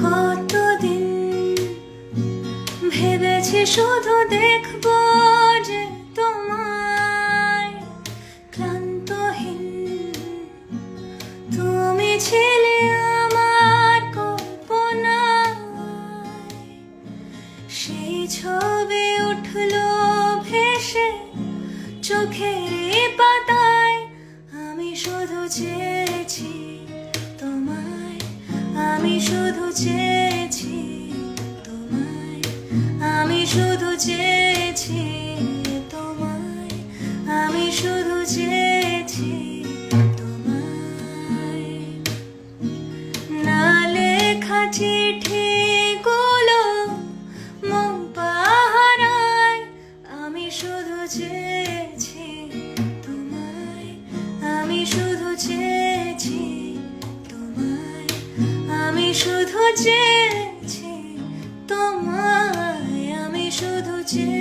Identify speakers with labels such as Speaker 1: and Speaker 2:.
Speaker 1: কতদিন ভেবেছি শুধু দেখবো যে তোমায়, ক্লান্তহীন তুমি ছিলে আমার কল্পনায়। সেই ছবি উঠলো ভেসে চোখের পাতায়, আমি শুধু চেয়েছি তোমায়, আমি শুধু চেয়েছি তোমায়, আমি শুধু চেয়েছি তোমায়, আমি শুধু চেয়েছি তোমায়। না লেখা চিঠিগুলো মন পাহারায়, আমি শুধু চেয়েছি তোমায়, আমি শুধু চেয়েছি তোমায়, আমি শুধু চেয়েছি তোমায়, আমি শুধু চেয়েছি।